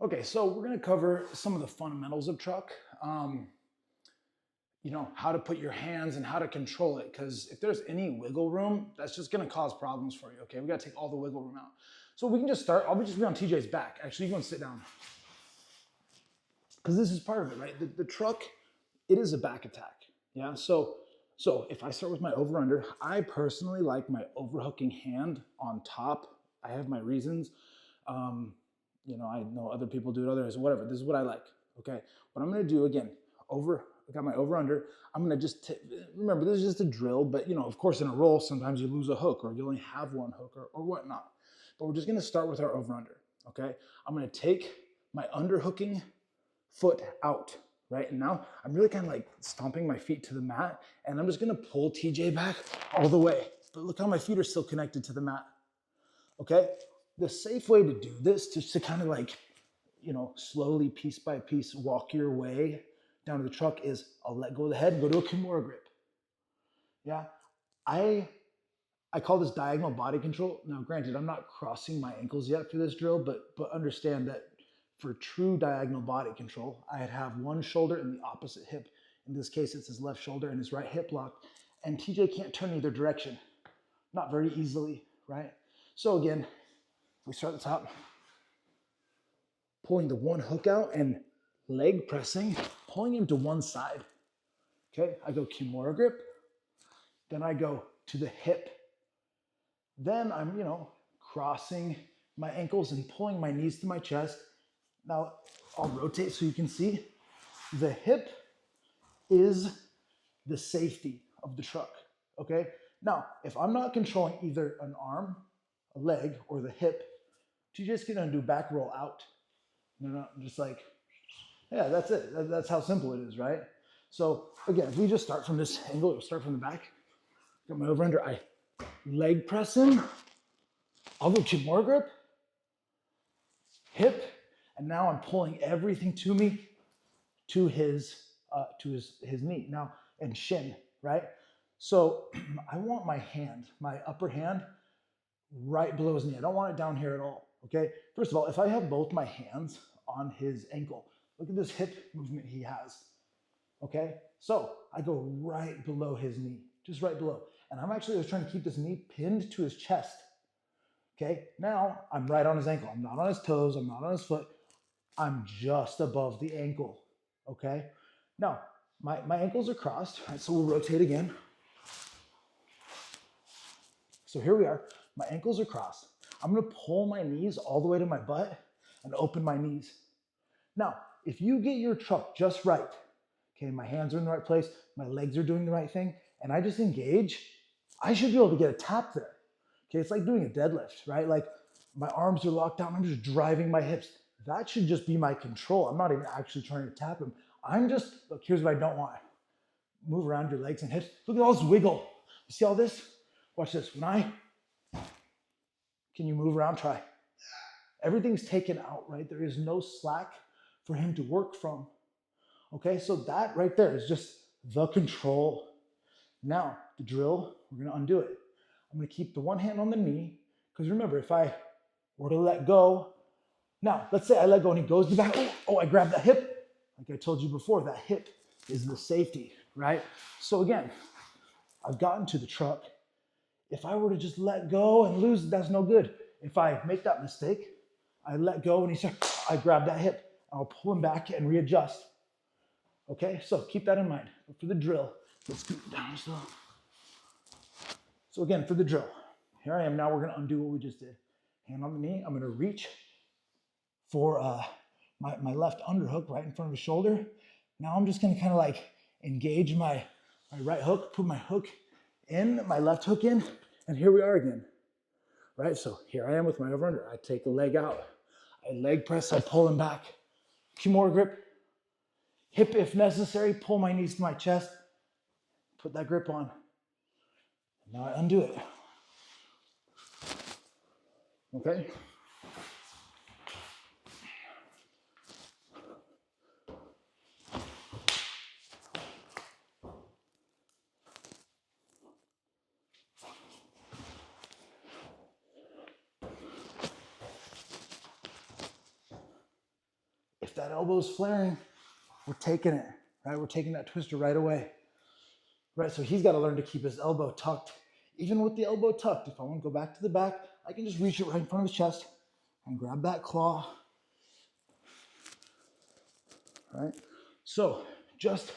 Okay, so we're gonna cover some of the fundamentals of truck. How to put your hands and how to control it. Because if there's any wiggle room, that's just gonna cause problems for you. Okay, we gotta take all the wiggle room out. So we can just start. I'll just be on TJ's back. Actually, you can sit down. Because this is part of it, right? The truck, it is a back attack. Yeah. So if I start with my over under, I personally like my overhooking hand on top. I have my reasons. I know other people do it others, whatever. This is what I like. Okay. What I'm gonna do again, I got my over under. I'm gonna just remember this is just a drill, but of course in a roll sometimes you lose a hook or you only have one hook or whatnot. But we're just gonna start with our over under. Okay. I'm gonna take my underhooking foot out, right? And now I'm really kind of like stomping my feet to the mat, and I'm just gonna pull TJ back all the way. But look how my feet are still connected to the mat, okay? The safe way to do this, just to kind of like, slowly, piece by piece, walk your way down to the truck is I'll let go of the head and go to a Kimura grip. Yeah, I call this diagonal body control. Now, granted, I'm not crossing my ankles yet for this drill, but understand that for true diagonal body control, I'd have one shoulder in the opposite hip. In this case, it's his left shoulder and his right hip locked. And TJ can't turn either direction, not very easily, right? So again, we start at the top, pulling the one hook out and leg pressing, pulling him to one side. Okay, I go Kimura grip, then I go to the hip. Then I'm, crossing my ankles and pulling my knees to my chest. Now I'll rotate so you can see the hip is the safety of the truck, okay? Now, if I'm not controlling either an arm, a leg, or the hip, you just gonna do back roll out. Just like, yeah, that's it. That's how simple it is, right? So again, if we just start from this angle, we'll start from the back. Got my over under, I leg press him. I'll go Kimura grip, hip, and now I'm pulling everything to me to his knee now and shin, right? So I want my hand, my upper hand, right below his knee. I don't want it down here at all. Okay. First of all, if I have both my hands on his ankle, look at this hip movement he has. Okay. So I go right below his knee, just right below, and I'm actually just trying to keep this knee pinned to his chest. Okay. Now I'm right on his ankle. I'm not on his toes. I'm not on his foot. I'm just above the ankle. Okay. Now, my ankles are crossed, right? So we'll rotate again. So here we are. My ankles are crossed. I'm gonna pull my knees all the way to my butt and open my knees. Now, if you get your truck just right, okay, my hands are in the right place, my legs are doing the right thing, and I just engage, I should be able to get a tap there. Okay, it's like doing a deadlift, right? Like my arms are locked down, I'm just driving my hips. That should just be my control. I'm not even actually trying to tap him. Look, here's what I don't want. Move around your legs and hips. Look at all this wiggle. You see all this? Watch this. Can you move around? Try. Everything's taken out, right? There is no slack for him to work from. Okay, so that right there is just the control. Now, the drill, we're gonna undo it. I'm gonna keep the one hand on the knee, because remember, if I were to let go, now, let's say I let go and he goes to the back. Oh, I grabbed that hip. Like I told you before, that hip is the safety, right? So again, I've gotten to the truck. If I were to just let go and lose, that's no good. If I make that mistake, I let go and I grab that hip. I'll pull him back and readjust. Okay, so keep that in mind. But for the drill, let's go down slow. So again, for the drill, here I am. Now we're gonna undo what we just did. Hand on the knee, I'm gonna reach for my left underhook right in front of the shoulder. Now I'm just gonna kind of like engage my right hook, put my hook in, my left hook in, and here we are again, right? So here I am with my over under. I take the leg out, I leg press, I pull him back. Kimura grip, hip if necessary, pull my knees to my chest, put that grip on. Now I undo it. Okay? If that elbow's flaring, we're taking it, right? We're taking that twister right away, right? So he's got to learn to keep his elbow tucked. Even with the elbow tucked, if I want to go back to the back, I can just reach it right in front of his chest and grab that claw, right? So just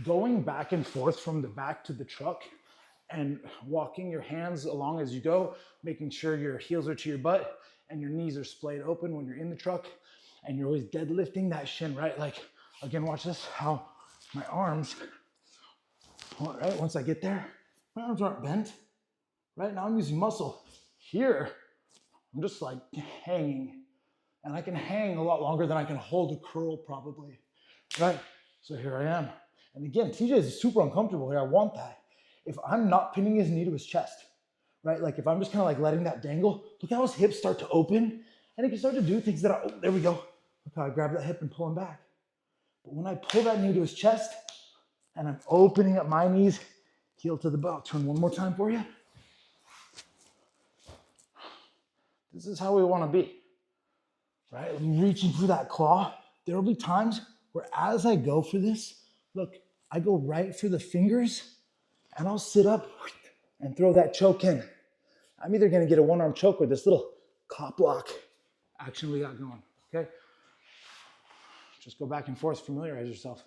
going back and forth from the back to the truck and walking your hands along as you go, making sure your heels are to your butt and your knees are splayed open when you're in the truck, and you're always deadlifting that shin, right? Like, again, watch this, how my arms, all right, once I get there, my arms aren't bent, right? Now I'm using muscle. Here, I'm just like hanging, and I can hang a lot longer than I can hold a curl probably, right? So here I am. And again, TJ is super uncomfortable here. I want that. If I'm not pinning his knee to his chest, right? Like if I'm just kind of like letting that dangle, look how his hips start to open, and he can start to do things that are, oh, there we go. Look how I grab that hip and pull him back. But when I pull that knee to his chest, and I'm opening up my knees, heel to the belt. Turn one more time for you. This is how we want to be, right? I'm reaching for that claw. There will be times where as I go for this, look, I go right for the fingers, and I'll sit up and throw that choke in. I'm either going to get a one-arm choke or this little cop lock action we got going, okay? Just go back and forth, familiarize yourself.